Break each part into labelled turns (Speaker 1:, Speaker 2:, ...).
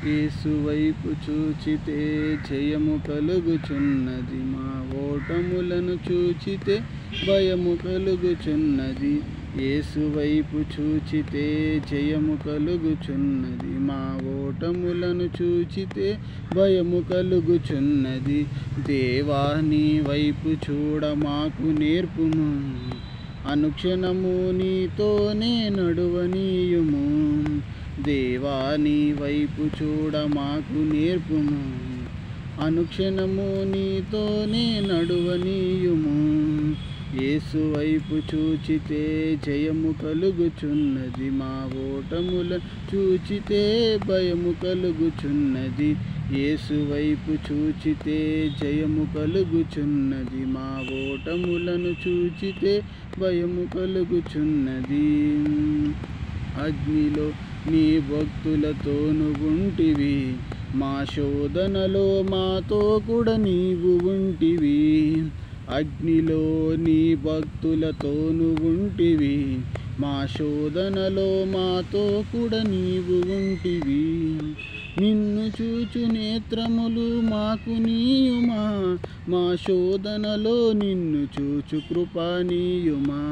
Speaker 1: యేసు వైపు చూచితే జయము కలుగుచున్నది, మా ఓటములను చూచితే భయము కలుగుచున్నది. యేసు వైపు చూచితే జయము కలుగుచున్నది, మా ఓటములను చూచితే భయము కలుగుచున్నది. దేవా నీ వైపు చూడ మాకు నేర్పుము, అనుక్షణము నీతోనే నడువనీయుము. దేవా నీ వైపు చూడ మాకు నేర్పుము, అనుక్షణము నీతోనే నడువనీయుము. యేసు వైపు చూచితే జయము కలుగుచున్నది, మా ఓటములను చూచితే భయము కలుగుచున్నది. యేసు వైపు చూచితే జయము కలుగుచున్నది, మా ఓటములను చూచితే భయము కలుగుచున్నది. అగ్నిలో నీ భక్తులతోను ఉంటివి, మా శోధనలో మాతో కూడా నీవు ఉంటివి. అగ్నిలో నీ భక్తులతోను ఉంటివి, మా శోధనలో మాతో కూడా నీవు ఉంటివి. నిన్ను చూచు నేత్రములు మాకు నీయుమా, మా శోధనలో నిన్ను చూచు కృపా నీయుమా.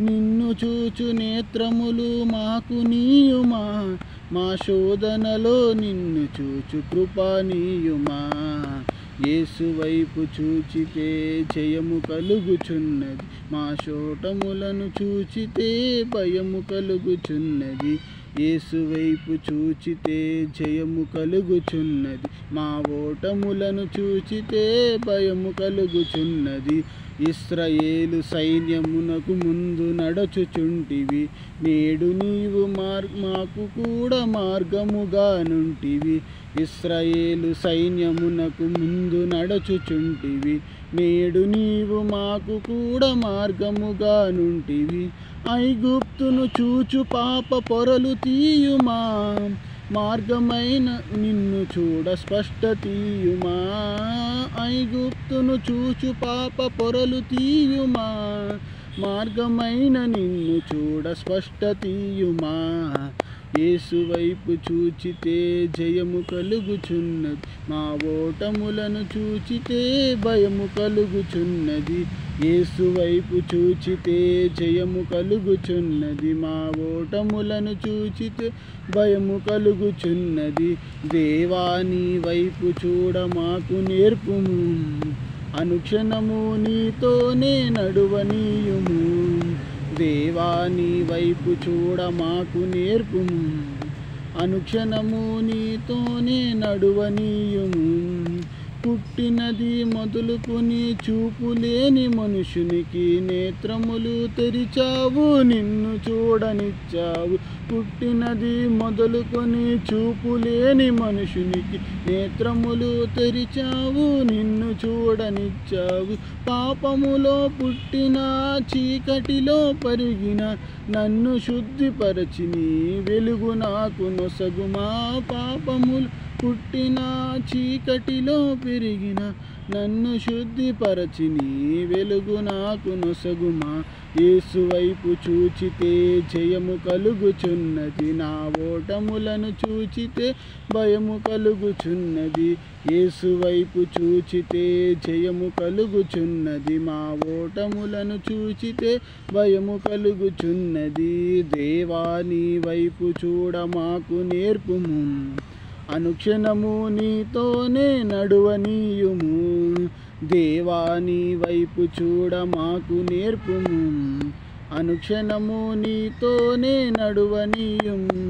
Speaker 1: నిన్ను చూచు నేత్రములు మాకు నీయుమా, మా శోధనలో నిన్ను చూచు కృపా నీయుమా. యేసు వైపు చూచితే జయము కలుగుచున్నది, మా శోటములను చూచితే భయము కలుగుచున్నది. యేసు వైపు చూచితే జయము కలుగుచున్నది, మా ఓటములను చూచితే భయము కలుగుచున్నది. ఇశ్రాయేలు సైన్యమునకు ముందు నడచుచుంటివి, నేడు నీవు మాకు కూడా మార్గముగా నుంటివి. ఇశ్రాయేలు సైన్యమునకు ముందు నడచుచుంటివి, నేడు నీవు మాకు కూడా మార్గముగా నుంటివి. ఐగుప్తును చూచు పాప పొరలు తీయుమా, మార్గమైన నిన్ను చూడ స్పష్ట తీయుమా. ఐగుప్తును చూచు పాప పొరలు తీయుమా, మార్గమైన నిన్ను చూడ స్పష్ట తీయుమా. యేసు వైపు చూచితే జయము కలుగుచున్నది, మా ఓటములను చూచితే భయము కలుగుచున్నది. యేసు వైపు చూచితే జయము కలుగుచున్నది, మా ఓటములను చూచితే భయము కలుగుచున్నది. దేవా నీ వైపు చూడ మాకు నేర్పుము, అనుక్షణము నీతోనే నడువనీయుము. దేవా నీ వైపు చూడ మాకు నేర్పుము, అనుక్షణము నీతోనే నడువనీయుము. పుట్టినది మొదలుకొని చూపు లేని మనుషునికి నేత్రములు తెరిచావు, నిన్ను చూడనిచ్చావు. పుట్టినది మొదలుకొని చూపు లేని మనుషునికి నేత్రములు తెరిచావు, నిన్ను చూడనిచ్చావు. పాపములో పుట్టిన చీకటిలో పరిగిన నన్ను శుద్ధిపరచి నీ వెలుగు నాకు నొసగుమా. పాపములు పుట్టిన చీకటిలో పెరిగిన నన్ను శుద్ధిపరచి నీ వెలుగు నాకు నొసగుమా. యేసు వైపు చూచితే జయము కలుగుచున్నది, నా ఓటములను చూచితే భయము కలుగుచున్నది. యేసు వైపు చూచితే జయము కలుగుచున్నది, మా ఓటములను చూచితే భయము కలుగుచున్నది. దేవా నీ వైపు చూడ మాకు నేర్పుము, అనుక్షణము నీతోనే నడువనీయుము. దేవా నీ వైపు చూడ మాకు నేర్పుము, అనుక్షణము నీతోనే నడువనీయుము.